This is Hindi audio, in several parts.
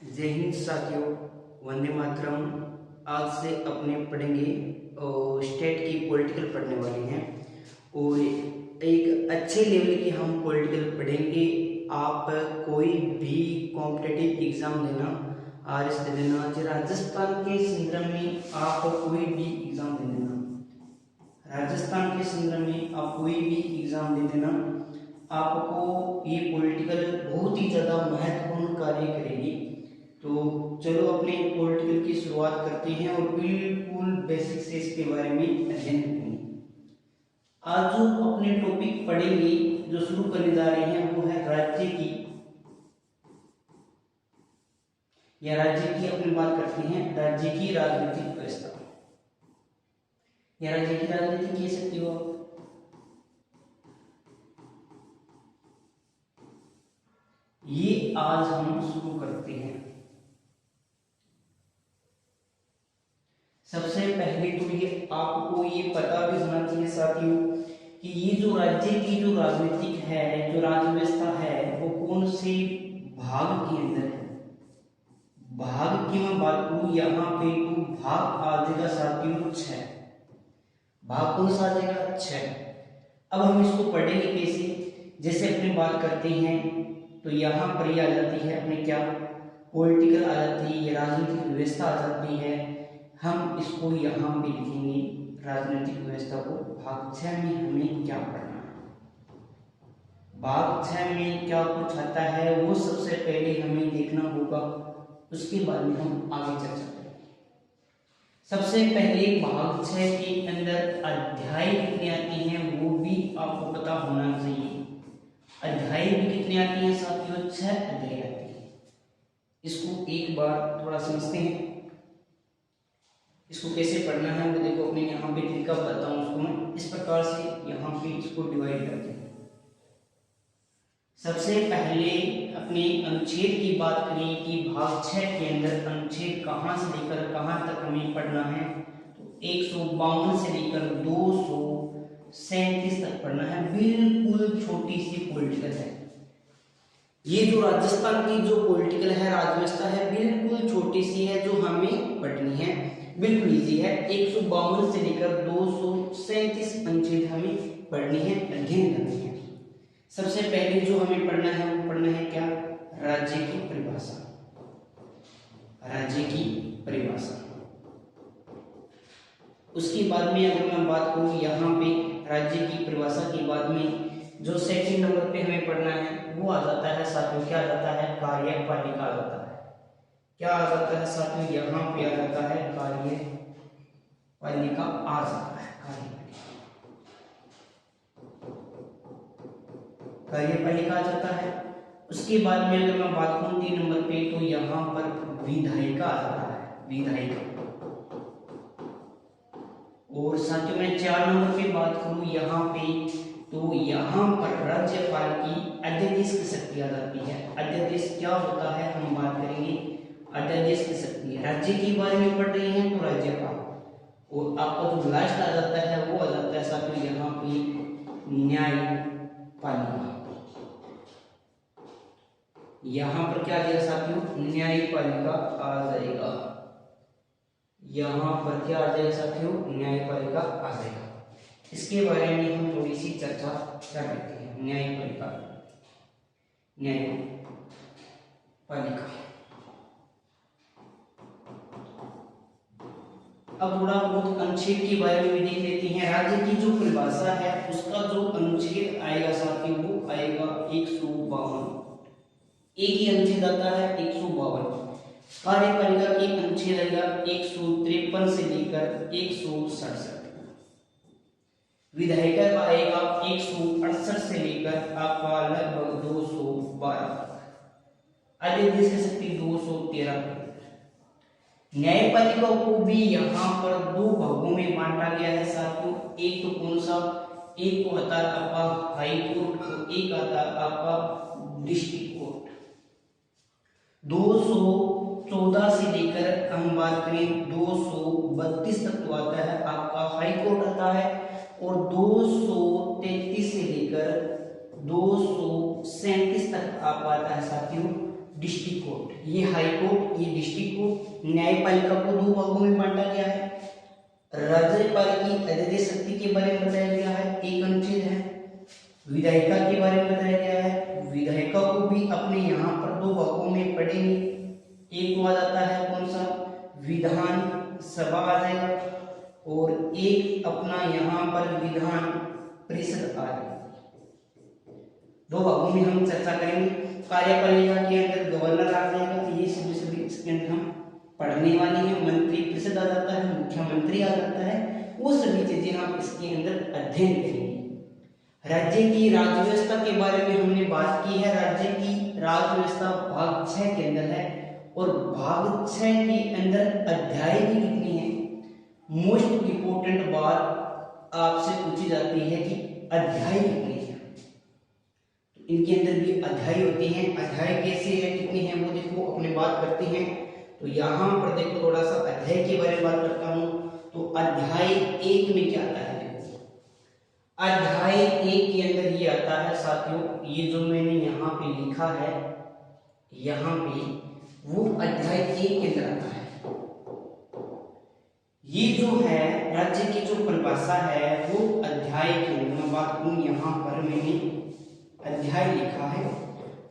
जय हिंद साथियों, वंदे मातरम। आज से अपने पढ़ेंगे और स्टेट की पॉलिटिकल पढ़ने वाले हैं और एक अच्छे लेवल की हम पॉलिटिकल पढ़ेंगे। आप कोई भी कॉम्पिटिटिव एग्ज़ाम देना, आरएस दे देना, राजस्थान के संदर्भ में आप कोई भी एग्ज़ाम दे देना, राजस्थान के संदर्भ में आप कोई भी एग्ज़ाम दे देना, आपको ये पॉलिटिकल बहुत ही ज़्यादा महत्वपूर्ण कार्य करेगी। तो चलो अपने पॉलिटिकल की शुरुआत करते हैं और बिल्कुल बेसिक से इसके बारे में अध्ययन करेंगे। आज जो अपने टॉपिक पढ़ेंगे, जो शुरू करने जा रहे हैं, वो है राज्य की अपनी बात करते हैं राज्य की राजनीतिक व्यवस्था या राज्य की राजनीति कह सकते हो आप। ये आज हम शुरू करते हैं। सबसे पहले तो ये आपको ये पता भी होना चाहिए साथियों कि ये जो राज्य की जो राजनीतिक है, जो राज्य व्यवस्था है, वो कौन से भाग के अंदर है। भाग की मैं बात करूं यहाँ पे तो भाग आ जाएगा साथियों 6। भाग कौन सा आ जाएगा? 6। अब हम इसको पढ़ेंगे कैसे? जैसे अपनी बात करते हैं तो यहाँ पर ये आ जाती है अपने क्या पॉलिटिकल आ जाती है, राजनीतिक व्यवस्था आ जाती है। हम इसको यहाँ पे लिखेंगे राजनीतिक व्यवस्था को। भाग 6 में हमें क्या पढ़ना है, भाग 6 में क्या कुछ आता है वो सबसे पहले हमें देखना होगा, उसके बाद में हम आगे चर्चा करेंगे। सबसे पहले भाग 6 के अंदर अध्याय कितने आते हैं वो भी आपको पता होना चाहिए। अध्याय भी कितने आती हैं साथियों? 6 अध्याय आती है। इसको एक बार थोड़ा समझते हैं, इसको कैसे पढ़ना है वो देखो। अपने यहाँ पे तरीका बताता हूँ उसको मैं इस प्रकार से यहाँ पे इसको डिवाइड करते हैं। सबसे पहले अपने अनुच्छेद की बात करें कि भाग 6 के अंदर अनुच्छेद कहाँ से लेकर कहाँ तक हमें पढ़ना है, तो 152 से लेकर 237 तक पढ़ना है। बिल्कुल छोटी सी पॉलिटिकल है ये, जो राजस्थान की जो पॉलिटिकल है, राजव्यवस्था है, बिल्कुल छोटी सी है जो हमें पढ़नी है। बिल्कुल इजी है। 152 से लेकर 237 अनुच्छेद हमें पढ़नी है, अध्ययन करनी है। सबसे पहले जो हमें पढ़ना है वो पढ़ना है क्या? राज्य की परिभाषा। राज्य की परिभाषा। उसके बाद में अगर मैं बात करूं यहाँ पे राज्य की परिभाषा के बाद में जो सेकंड नंबर पे हमें पढ़ना है वो आ जाता है साथियों, क्या आ जाता है? कार्यपालिका आ जाता है। क्या आ जाता है साथियों? यहाँ पे आ जाता है कार्यपालिका आ जाता है। कार्यपालिका आ जाता है। उसके बाद में अगर मैं बात करूं 3 नंबर पे तो यहाँ पर विधायिका आ जाता है, विधायिका। और साथियों मैं 4 नंबर पे बात करूं यहाँ पे तो यहाँ पर राज्यपाल की अध्यादेश की शक्ति आ जाती है। अध्यादेश क्या होता है हम बात करेंगे। अध्यादेश की शक्ति राज्य के बारे में पढ़ रहे हैं तो राज्यपाल, और आपका जो लास्ट आ जाता है वो आ जाता है साथियों यहाँ पे न्यायपालिका। यहाँ पर क्या आ जाएगा साथियों? न्यायपालिका आ जाएगा। यहाँ पर क्या आ जाएगा साथियों? न्यायपालिका आ जाएगा। इसके बारे में हम थोड़ी सी चर्चा कर लेते हैं। न्यायपालिका, न्यायपालिका। अब थोड़ा बहुत अनुच्छेद के बारे में भी देख लेते हैं। राज्य की जो परिभाषा है उसका जो अनुच्छेद आएगा साथियों वो आएगा 152। एक ही अनुच्छेद आता है 152। कार्यपालिका के अनुच्छेद आएगा 153 से लेकर 167। विधायिका का आएगा 168 से लेकर आपका लगभग 212। अध्यादेश की शक्ति 213। न्यायपालिका को भी यहाँ पर 2 भागों में बांटा गया है साथियों। एक तो कौन सा? एक तो आता है आपका हाई कोर्ट और एक आता है आपका डिस्ट्रिक्ट कोर्ट। 214 से लेकर हम बात करें 232 तक तो आता है आपका हाई कोर्ट आता है, और 233 से लेकर 237 तक आप आता है साथियों डिस्ट्रिक्ट कोर्ट, ये हाई कोर्ट, ये डिस्ट्रिक्ट कोर्ट। न्यायपालिका को दो भागों में बांटा गया है। राज्यपाल की अद्वितीय शक्ति के बारे में बताया गया है, एक अनुच्छेद है। विधायिका के बारे में बताया गया है, विधायिका को भी अपने यहाँ पर दो भागों में पढ़ेंगे। एक आ जाता है कौन सा, विधान सभा आ जाएगा, और एक अपना यहाँ पर विधान परिषद आ जाएगा। दो भागों में हम चर्चा करेंगे। कार्यपालिका के अंदर गवर्नर आ जाएगा, ये सभी इसके अंदर हम पढ़ने वाले हैं। मंत्री परिषद आ जाता है, मुख्यमंत्री आ जाता है, वो सभी चीजें हम इसके अंदर अध्ययन करेंगे। राज्य की राज्य व्यवस्था के बारे में हमने बात की है। राज्य की राज्य व्यवस्था भाग 6 के अंदर है, और भाग 6 के अंदर अध्याय भी कितनी है। मोस्ट इंपोर्टेंट बात आपसे पूछी जाती है कि अध्याय कितने हैं। इनके अंदर भी अध्याय होते हैं। अध्याय कैसे है, कितने हैं, वो देखो अपने बात करते हैं। तो यहाँ पर देखो थोड़ा सा अध्याय के बारे में बात करता हूँ। तो अध्याय 1 में क्या आता है, देखो अध्याय 1 के अंदर ये आता है साथियों, ये जो मैंने यहाँ पे लिखा है, यहाँ पे वो अध्याय 1 के अंदर आता है। ये जो है राज्य की जो परिभाषा है वो अध्याय के अंदर मैं बात करूँ, यहाँ पर मैंने अध्याय लिखा है।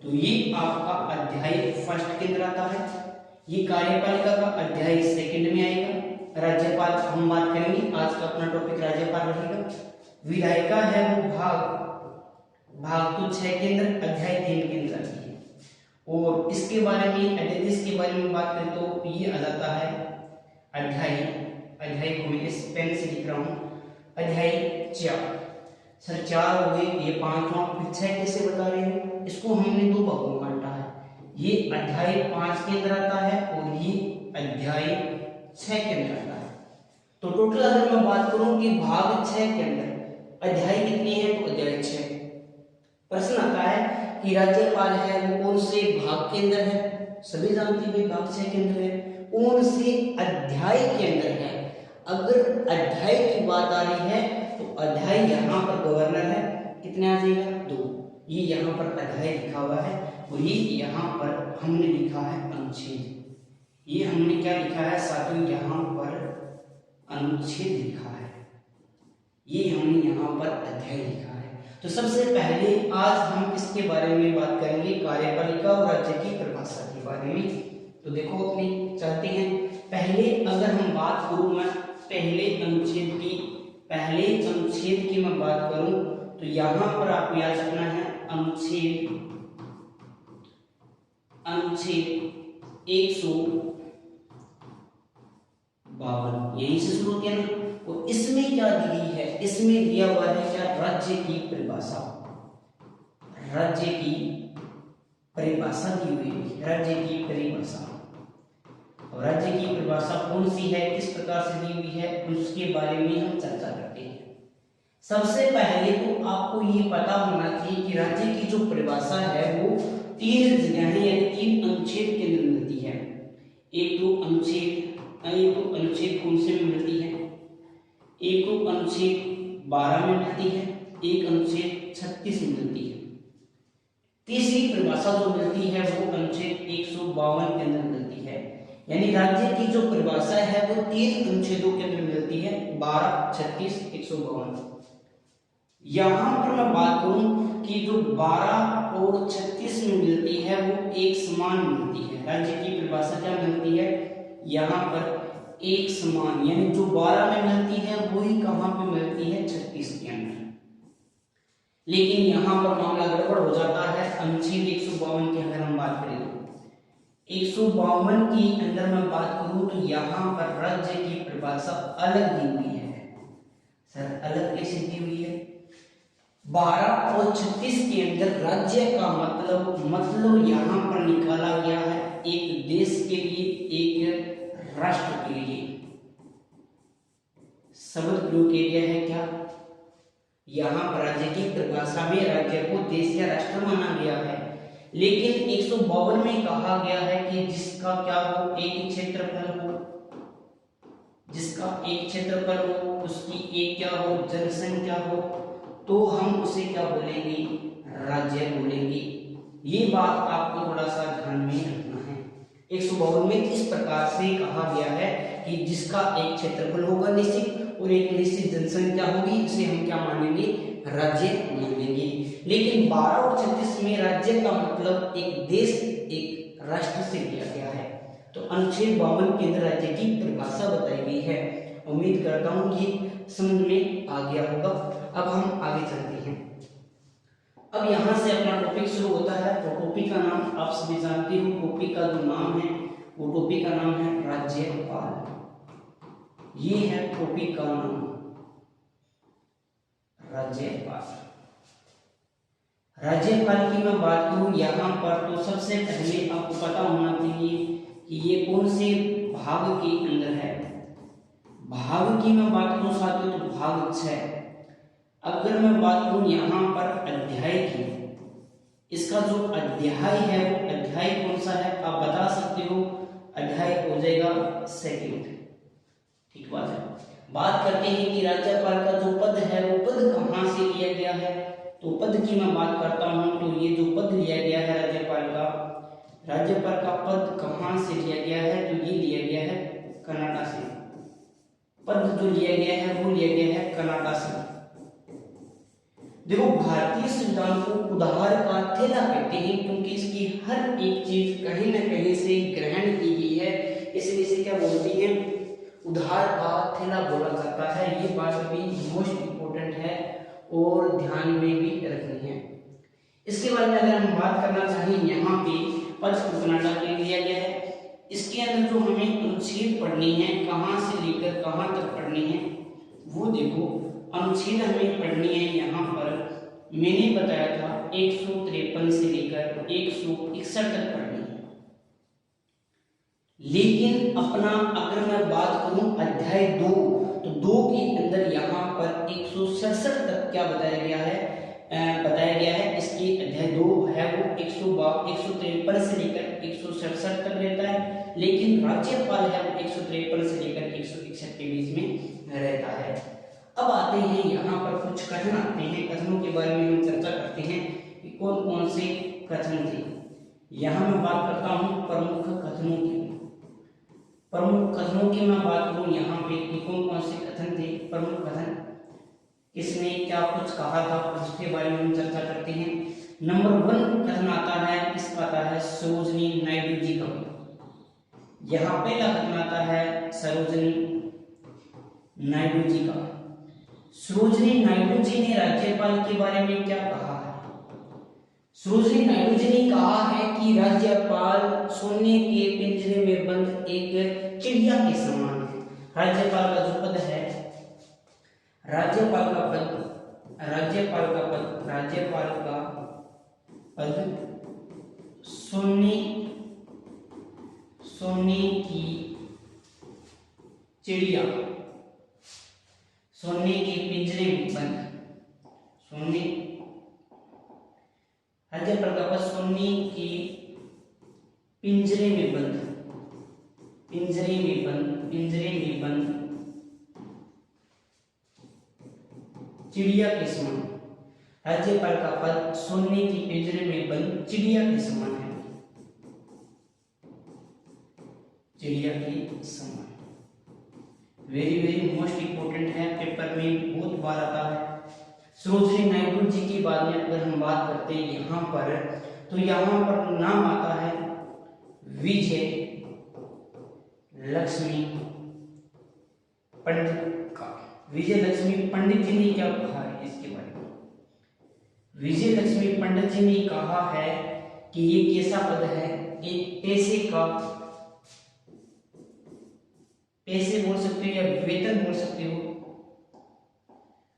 तो ये आपका अध्याय 1 के अंदर आता है। ये कार्यपालिका का अध्याय 2 में आएगा। राज्यपाल हम बात करेंगे, आज का अपना टॉपिक राज्यपाल रहेगा। विधायिका है वो भाग तो 6 के अंदर अध्याय 3 के अंदर आती है। और इसके बारे में अध्यादेश के बारे में बात करें तो ये आ जाता है अध्याय को मैं इस पेन से लिख रहा हूँ, अध्याय 4। सर 4 हो गए, ये 5वां, फिर 6 कैसे बता रहे हैं, इसको हमने दो भागों में बांटा है। ये अध्याय 5 के अंदर आता है और ये अध्याय 6 के अंदर आता है। तो टोटल अगर मैं बात करूं कि भाग 6 के अंदर अध्याय कितने हैं, तो अध्याय 6। प्रश्न आता है कि राज्यपाल है वो कौन से भाग के अंदर है, सभी जानते हैं भाग 6 के अंदर है। कौन से अध्याय के अंदर है, अगर अध्याय की बात आ रही है तो अध्याय यहाँ पर गवर्नर है, कितने आ जाएगा 2। ये यहाँ पर अध्याय लिखा हुआ है, और ये यहाँ पर हमने लिखा है अनुच्छेद। ये हमने क्या लिखा है साथियों, यहाँ पर अनुच्छेद लिखा है, ये हमने यहाँ पर अध्याय लिखा है। तो सबसे पहले आज हम इसके बारे में बात करेंगे, कार्यपालिका और राज्य की परिभाषा के बारे में। तो देखो अपनी चलते हैं। पहले अगर हम बात करूं, मैं पहले अनुच्छेद की मैं बात करूं, तो यहाँ पर आपको याद रखना है अनुच्छेद 152 यहीं से शुरू किया ना। तो इसमें क्या दी गई है, इसमें दिया हुआ है क्या, राज्य की परिभाषा। राज्य की परिभाषा दी हुई है, राज्य की परिभाषा। और राज्य की परिभाषा कौन सी है, किस प्रकार से दी हुई है, उसके बारे में हम चर्चा करते हैं। सबसे पहले तो आपको ये पता होना चाहिए कि राज्य की जो परिभाषा है वो 3 जगह है, यानी 3 अनुच्छेद के अंदर मिलती है। एक तो अनुच्छेद कौन से में मिलती है, एक तो अनुच्छेद 12 में मिलती है, एक अनुच्छेद 36 में मिलती है। तीसरी परिभाषा जो मिलती है वो अनुच्छेद 152 के अंदर मिलती है। यानी राज्य की जो परिभाषा है वो 3 अनुच्छेदों के अंदर मिलती है, 12, 36, 152। यहाँ पर मैं बात करूं कि जो 12 और 36 में मिलती है वो एक समान मिलती है। राज्य की परिभाषा क्या मिलती है, यहाँ पर एक समान, यानी जो 12 में मिलती है वही कहाँ पे मिलती है, 36 के अंदर। लेकिन यहाँ पर मामला गड़बड़ हो जाता है। अनुच्छेद 152 की अगर हम बात करें, 152 की अंदर मैं बात करूं तो यहाँ पर राज्य की परिभाषा अलग दी हुई है। सर अलग कैसे दी हुई है, 12 और 36 के अंदर राज्य का मतलब यहाँ पर निकाला गया है एक देश के लिए, एक राष्ट्र के लिए। शब्द प्रयोग किया गया है क्या, यहाँ पर राज्य की परिभाषा में राज्य को देश या राष्ट्र माना गया है। लेकिन 152 में कहा गया है कि जिसका क्या हो, एक क्षेत्रफल हो, जिसका एक क्षेत्रफल हो, उसकी एक क्या हो, जनसंख्या हो, तो हम उसे क्या बोलेंगे, राज्य बोलेंगे। ये बात आपको थोड़ा सा ध्यान में रखना है। 152 में इस प्रकार से कहा गया है कि जिसका एक क्षेत्रफल होगा निश्चित और एक निश्चित जनसंख्या होगी, इसे हम क्या मानेंगे, राज्य मानेंगे। लेकिन 12 और 36 में राज्य का मतलब एक देश, एक राष्ट्र से लिया गया है। तो अनुच्छेद 52 के अंदर राज्य की परिभाषा बताई गई है। उम्मीद करता हूँ ये समझ में आ गया होगा। अब हम आगे चलते हैं। अब यहाँ से अपना टॉपिक शुरू होता है। तो टॉपिक का नाम आप सभी जानते हो। टॉपिक का जो नाम है वो टॉपिक का नाम है राज्यपाल। ये है टॉपिक का नाम, राज्यपाल। राज्यपाल की मैं बात करूं यहाँ पर तो सबसे पहले आपको पता होना चाहिए कि ये कौन से भाग के अंदर है। भाग की मैं बात करूं साथियों तो भाग 6। अगर मैं बात करूं यहाँ पर अध्याय की, इसका जो अध्याय है वो अध्याय कौन सा है आप बता सकते हो। अध्याय हो जाएगा सेकंड। ठीक बात है। बात करते हैं कि राज्यपाल का जो पद है वो पद कहाँ से लिया गया है। तो पद की मैं बात करता हूं तो ये जो पद लिया गया है राज्यपाल का पद कहाँ से लिया गया है, तो ये लिया गया है कनाडा से। पद जो लिया गया है वो लिया गया है कनाडा से। देखो भारतीय संविधान को उधार का थैला कहते हैं क्योंकि इसकी हर एक चीज कहीं ना कहीं से ग्रहण की गई है, इसलिए इसे क्या बोलती है, उधार का थैला बोला जाता है। ये बात भी मोस्ट इंपोर्टेंट है और ध्यान में भी रखनी है। इसके बाद में अगर हम बात करना चाहें यहाँ पे पद को कनाडा के लिया गया है। इसके अंदर जो हमें अनुच्छेद पढ़नी है, कहाँ से लेकर कहाँ तक पढ़नी है वो देखो। अनुच्छेद हमें पढ़नी है यहाँ पर, मैंने बताया था 153 से लेकर 161 तक पढ़नी है। लेकिन अपना अगर मैं बात करूं अध्याय 2 तो 2 के अंदर यहाँ पर 167 तक क्या बताया गया है। इसकी अध्याय 2 है वो 153 से लेकर 167 तक रहता है। लेकिन राज्यपाल है वो 153 से लेकर 161 के बीच में रहता है। अब आते हैं यहाँ पर कुछ कथन आते हैं। कथनों के बारे में हम चर्चा करते हैं कि कौन कौन से कथन थे। यहाँ मैं बात करता हूँ प्रमुख कथनों की। प्रमुख कथनों की मैं बात करूँ यहाँ पे कि कौन कौन से कथन थे। प्रमुख कथन किसने क्या कुछ कहा था उसके बारे में हम चर्चा करते हैं। नंबर 1 कथन आता है, इसका आता है सरोजिनी नायडू जी का। यहाँ पहला कथन आता है सरोजिनी नायडू जी का। सरोजिनी नायडू जी ने राज्यपाल के बारे में क्या कहा है। सरोजिनी नायडू जी ने कहा है कि राज्यपाल सोने के पिंजरे में बंद एक चिड़िया के समान है। राज्यपाल का जो पद है, राज्यपाल का पद सोने की चिड़िया, सोने के पिंजरे में बंद, राज्यपाल का पद सोने के पिंजरे में बंद चिड़िया के समान। राज्यपाल का पद सोने के पिंजरे में बंद चिड़िया के समान है। चिड़िया के समान वेरी वेरी मोस्ट इंपोर्टेंट है, पेपर में बहुत बार आता है। सरोजिनी नायडू जी की बात में अगर हम बात करते हैं यहाँ पर, तो यहाँ पर नाम आता है विजय लक्ष्मी पंडित का। विजय लक्ष्मी पंडित जी ने क्या कहा है इसके बारे में। विजय लक्ष्मी पंडित जी ने कहा है कि ये कैसा पद है, एक पैसे बोल सकते हो या वेतन बोल सकते हो।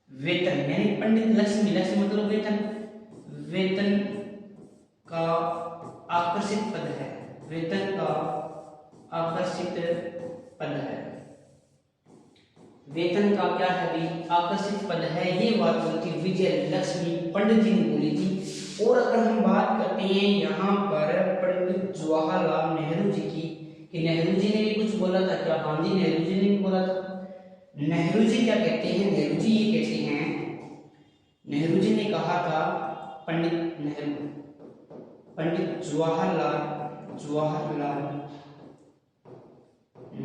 वेतन यानी पंडित लक्ष्मी मतलब वेतन का आकर्षित पद है। वेतन का आकर्षित पद है। वेतन का क्या है भी आकर्षित पद है। ये बात बोलती विजय लक्ष्मी पंडित जी ने बोली थी। और अगर हम बात करते हैं यहाँ पर पंडित जवाहरलाल नेहरू जी की, कि नेहरू जी ने भी कुछ बोला था क्या, गांधी नेहरू जी ने भी बोला था। नेहरू जी क्या कहते हैं, नेहरू जी ये कहते हैं, नेहरू जी ने कहा था पंडित नेहरू पंडित जवाहरलाल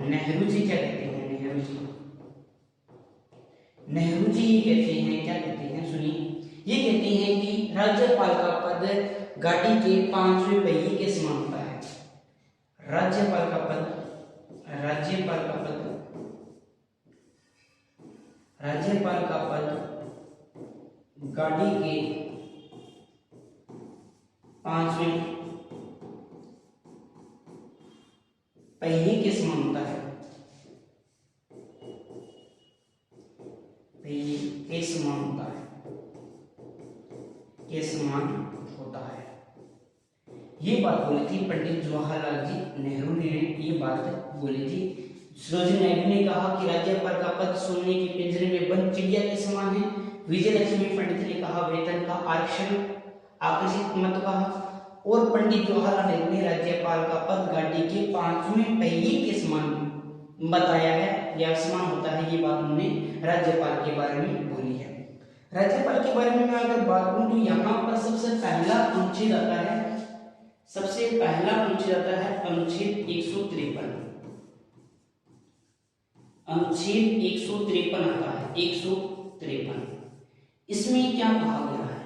नेहरू जी क्या कहते हैं? नेहरू जी ये कहते हैं, क्या कहते हैं सुनिए, ये कहते हैं कि राज्यपाल का पद गाड़ी के 5वें पहिए के समान होता है। राज्यपाल का पद गाड़ी के 5वें पहिए के समान होता है। के समान होता है। ये बात बोली थी पंडित जवाहरलाल जी नेहरू ने, ये बात बोली थी। सरोजिनी नायडू ने कहा कि राज्यपाल का पद सोने के पिंजरे में बंद चिड़िया के समान है। विजय लक्ष्मी पंडित ने कहा वेतन का आरक्षण आकर्षित मत कहा। और पंडित जवाहरलाल नेहरू ने राज्यपाल का पद गाड़ी के 5वें पहिए के समान बताया है या समान होता है। ये बात उन्होंने राज्यपाल के बारे में बोली है। राज्यपाल के बारे में मैं अगर बात करूं तो यहाँ पर सबसे पहला अनुच्छेद आता है अनुच्छेद 153। अनुच्छेद 153 आता है 153। इसमें क्या कहा गया है?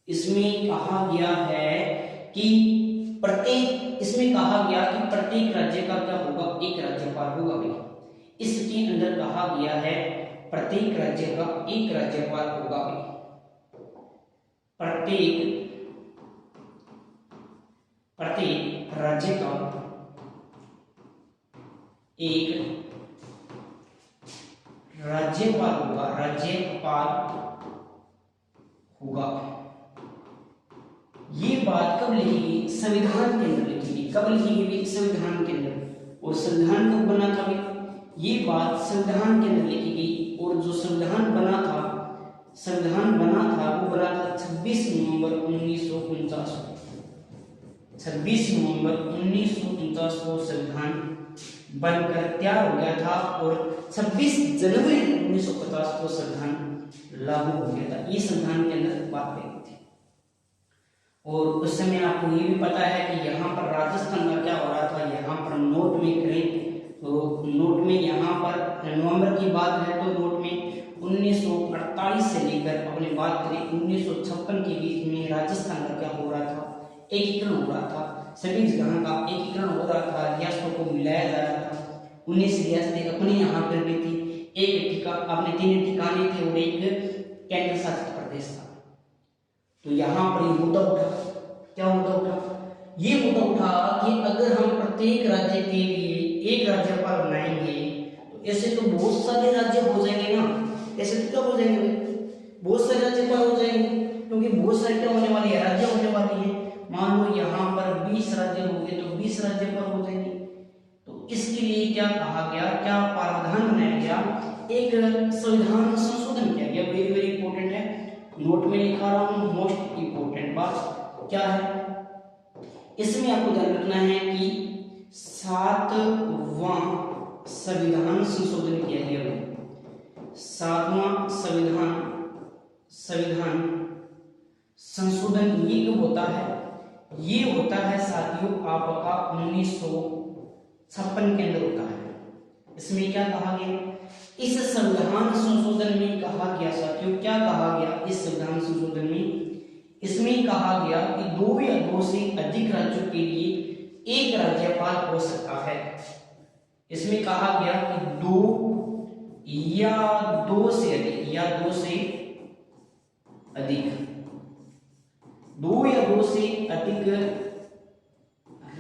इसमें कहा गया कि प्रत्येक राज्य का क्या होगा? एक राज्यपाल होगा भाई। इसके अंदर कहा गया है प्रत्येक राज्य का एक राज्यपाल होगा भाई। प्रत्येक राज्य का एक राज्यपाल होगा। ये बात कब लिखी गई? संविधान के अंदर लिखी गई। कब लिखी गई? संविधान के अंदर। और संविधान कब बना था? ये बात संविधान के अंदर लिखी गई। और जो संविधान बना था वो बना था 26 नवंबर 1949 को। 26 नवंबर 1949 को संविधान बनकर तैयार हो गया था और 26 जनवरी 1950 को संविधान लागू हो गया था। ये संविधान के अंदर बात कही थी। और उस समय आपको ये भी पता है कि यहाँ पर राजस्थान का क्या हो रहा था। यहाँ पर नोट में करें तो नोट में यहाँ पर नवंबर की बात है तो नोट में 1948 से लेकर अपने बात करें 1956 के बीच में राजस्थान का क्या हो रहा था? एकीकरण हो रहा था। सभी जगह का एकीकरण हो रहा था, रियासतों को मिलाया जा रहा था। 19 रियासतें अपने यहाँ पर भी थी, एक अपने 3 ठिकाने थे और एक केंद्र शासित प्रदेश था। तो यहाँ पर ये मुद्दा उठा। क्या मुद्दा उठा? ये मुद्दा उठा कि अगर हम प्रत्येक राज्य के लिए एक राज्यपाल बनाएंगे तो ऐसे तो बहुत सारे राज्य हो जाएंगे ना। ऐसे तो क्या हो जाएंगे? बहुत सारे राज्यपाल हो जाएंगे, क्योंकि बहुत सारे क्या होने वाली है? राज्य होने वाली है। मान लो यहाँ पर 20 राज्य होंगे तो 20 राज्यपाल हो जाएंगे। तो इसके लिए क्या कहा गया, क्या प्रावधान बनाया गया? एक संविधान संशोधन किया गया। वेरी वेरी इंपॉर्टेंट है, नोट में लिखा रहा हूँ। मोस्ट इंपॉर्टेंट बात क्या है इसमें आपको ध्यान रखना है कि 7वां संविधान संशोधन किया गया। 7वां संविधान संशोधन ये कब होता है? ये होता है साथियों आपका 1956 के अंदर होता है। इसमें क्या कहा गया? इस संविधान संशोधन में कहा गया साथियों, क्या कहा गया इस संविधान संशोधन में? इसमें कहा गया कि 2 या 2 से अधिक राज्यों के लिए एक राज्यपाल हो सकता है। इसमें कहा गया कि 2 या 2 से अधिक 2 या 2 से अधिक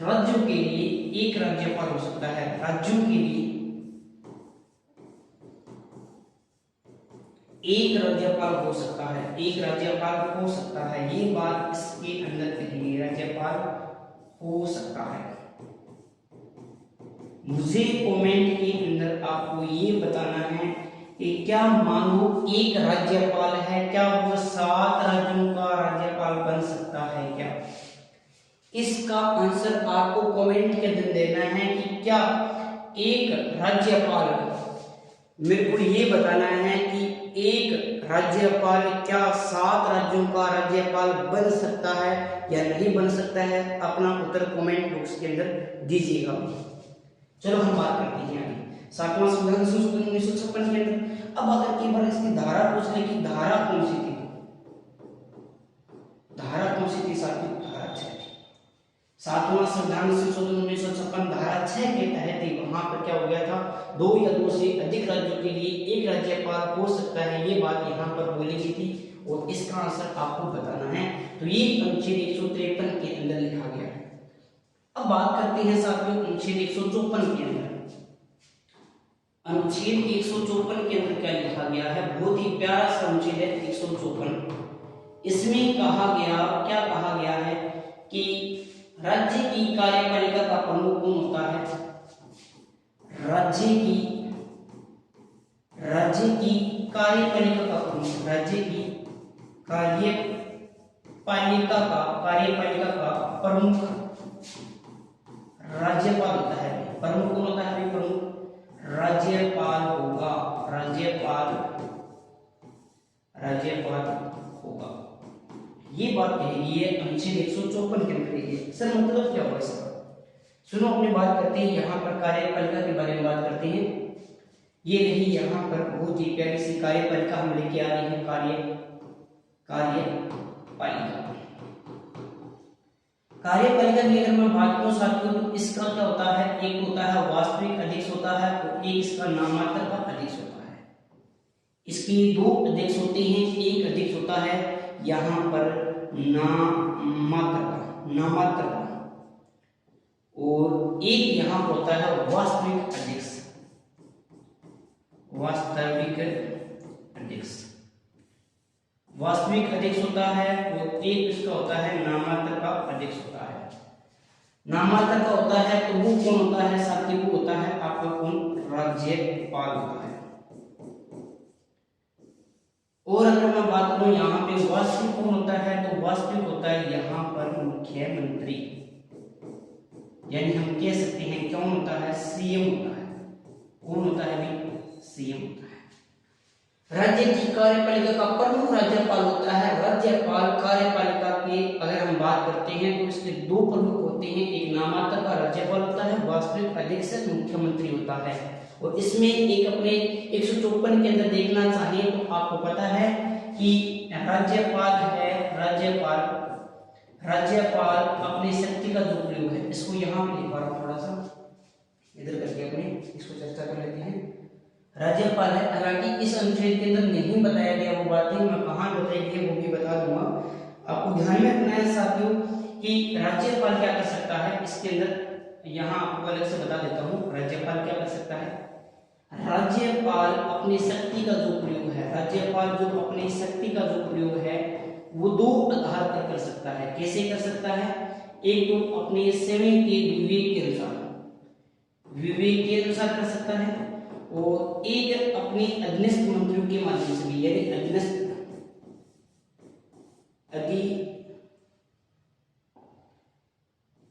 राज्यों के लिए एक राज्यपाल हो सकता है। राज्यों के लिए एक राज्यपाल हो सकता है। ये बात इसके अंदर कही गई, राज्यपाल हो सकता है। मुझे कमेंट के अंदर आपको ये बताना है कि क्या मानो एक राज्यपाल है, क्या वो 7 राज्यों का राज्यपाल बन सकता है क्या? इसका आंसर आपको कमेंट के अंदर देना है कि क्या एक राज्यपाल मेरे को ये बताना है कि एक राज्यपाल क्या 7 राज्यों का राज्यपाल बन सकता है या नहीं बन सकता है? अपना उत्तर कमेंट बॉक्स के अंदर दीजिएगा। चलो हम बात करते हैं आगे 7वां संविधान संशोधन 1956 के अंदर। अब अगर एक बार इसकी धारा पूछ ले कि धारा कौन सी थी, धारा कौन सी थी साथियों? धारा 6 थी। 7वां संविधान संशोधन 1956 धारा 6 के तहत ही वहां पर क्या हो गया था, 2 या 2 से अधिक राज्यों के लिए एक राज्यपाल हो सकता है, ये बात यहाँ पर बोली गई थी और इसका आंसर आपको बताना है। तो ये अनुच्छेद 153 के अंदर लिखा गया है। अब बात करते हैं साथियों अनुच्छेद 154 के अंदर। अनुच्छेद 154 के अंदर क्या लिखा गया है? बहुत ही प्यारा सा अनुच्छेद है 154। इसमें कहा गया, क्या कहा गया है कि राज्य की कार्यपालिका का प्रमुख कौन होता है? राज्य की कार्यपालिका का प्रमुख, राज्य की कार्यपालिका का प्रमुख राज्यपाल होता है। प्रमुख कौन होता है? प्रमुख राज्यपाल होगा, राज्यपाल होगा। ये बात कही है अनुच्छेद 154 के अंदर। सर मतलब क्या हुआ इसका? सुनो, अपनी बात करते हैं यहाँ पर कार्यपालिका के बारे में बात करते हैं। ये रही यहाँ पर बहुत ही प्यारी सी कार्यपालिका हम लेके आ रहे हैं। कार्यपालिका की अगर मैं बात करूं साथियों तो इसका क्या होता है? एक होता है वास्तविक अध्यक्ष होता है और एक इसका नामांतर का अध्यक्ष होता है। इसके 2 अध्यक्ष होते हैं। एक अध्यक्ष होता है यहाँ पर नामांतर का और एक यहाँ पर होता है वास्तविक अध्यक्ष। वास्तविक अध्यक्ष होता है और एक इसका होता है नामांतर का अध्यक्ष होता है। नामांतर का होता है तो वो कौन होता है साथियों? वो होता है आपका कौन? राज्यपाल होता है। और अगर मैं बात करूं यहाँ पे वास्तविक कौन होता है तो वास्तविक होता है यहाँ पर मुख्यमंत्री, यानी हम कह सकते हैं कौन होता है? सीएम होता है। कौन होता है भाई? सीएम होता है। राज्य की कार्यपालिका का प्रमुख राज्यपाल होता है। राज्यपाल कार्यपालिका के अगर हम बात करते हैं तो इसके 2 प्रमुख होते हैं। एक नामांतर का राज्यपाल होता है, वास्तविक अध्यक्ष मुख्यमंत्री होता है। और इसमें एक अपने 154 के अंदर देखना चाहिए तो आपको पता है कि राज्यपाल अपनी शक्ति का जो प्रयोग है, इसको यहाँ पे लिखवा रहा हूँ, थोड़ा सा इधर करके अपने इसको चर्चा कर लेते हैं। राज्यपाल है, हालांकि इस अनुच्छेद के अंदर नहीं बताया गया वो बातें, मैं कहाँ बताई गई वो भी बता दूंगा। आपको ध्यान में रखना है साथियों कि राज्यपाल क्या कर सकता है इसके अंदर, यहाँ आपको अलग से बता देता हूँ। राज्यपाल क्या कर सकता है? राज्यपाल अपनी शक्ति का जो प्रयोग है, वो 2 आधार पर कर सकता है। कैसे कर सकता है? एक तो अपने स्वयं के विवेक के अनुसार कर सकता है और एक अपने अधीनस्थ मंत्रियों के माध्यम से भी, यानी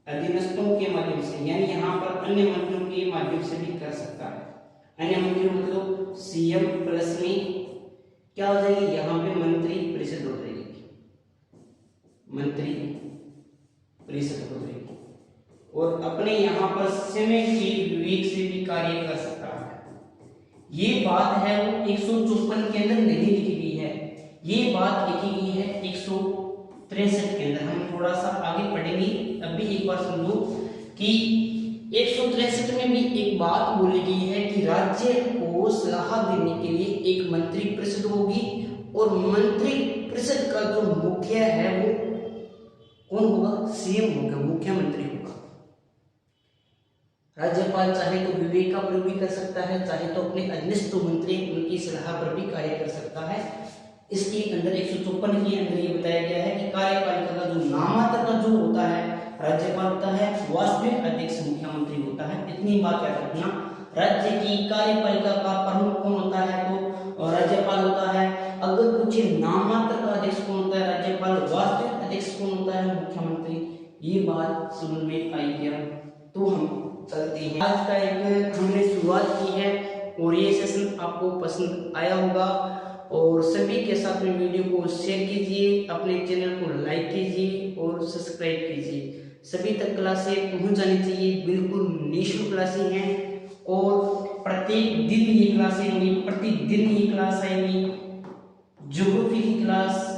अधीनस्थों के माध्यम से, यानी यहाँ पर अन्य मंत्रियों के माध्यम से भी कर सकता है। अन्य मंत्री मतलब सीएम प्लस में क्या हो जाएगी? यहाँ पे मंत्री परिषद हो जाएगी, और अपने यहाँ पर स्वयं के विवेक से भी कार्य कर सकता है। ये बात है वो 154 के अंदर नहीं लिखी गई है, ये बात लिखी गई है 163 के अंदर। हम थोड़ा सा आगे पढ़ेंगे, अभी एक बार समझो कि 163 में भी एक बात बोली गई है कि राज्य को सलाह देने के लिए एक मंत्री परिषद होगी और मंत्री परिषद का जो मुख्य है वो कौन होगा? सीएम होगा, मुख्यमंत्री होगा। राज्यपाल चाहे तो विवेक का प्रयोग भी कर सकता है, चाहे तो अपने अधीनस्थ मंत्री उनकी सलाह पर भी कार्य कर सकता है। इसके अंदर 154 के अंदर ये बताया गया है कि कार्यपालिका का जो नामांतर का जो होता है राज्यपाल होता है, वास्तविक अध्यक्ष मुख्यमंत्री होता है। इतनी बात याद रखना। राज्य की कार्यपालिका का प्रमुख कौन होता है तो राज्यपाल होता है। अगर पूछे नामांतर का अध्यक्ष कौन होता है? राज्यपाल। वास्तविक अध्यक्ष कौन होता है? मुख्यमंत्री। ये बात समझ में आई क्या? तो हम चलते हैं। आज का एक हमने शुरुआत की है और ये सेशन आपको पसंद आया होगा। और सभी के साथ में वीडियो को शेयर कीजिए, अपने चैनल को लाइक कीजिए और सब्सक्राइब कीजिए। सभी तक क्लासें पहुंच जानी चाहिए, बिल्कुल निःशुल्क क्लासें हैं और प्रत्येक दिन ये क्लासें होंगी, प्रतिदिन ये क्लास आएगी। ज्योग्राफी की क्लास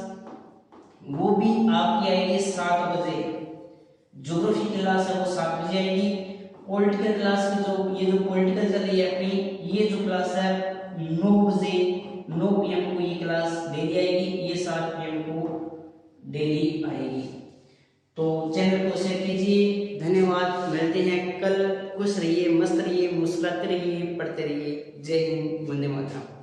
वो भी आपकी आएगी 7 बजे, ज्योग्राफी की क्लास है वो 7 बजे आएगी। पॉलिटिकल क्लास की ये जो पॉलिटिकल चल रही है अपनी, ये जो क्लास है 9 बजे 9 PM को ये क्लास डेली आएगी, ये 7 PM को डेली आएगी। तो चैनल को शेयर कीजिए। धन्यवाद, मिलते हैं कल। खुश रहिए, मस्त रहिए, मुस्कुराते रहिए, पढ़ते रहिए। जय हिंद, वंदे मातरम।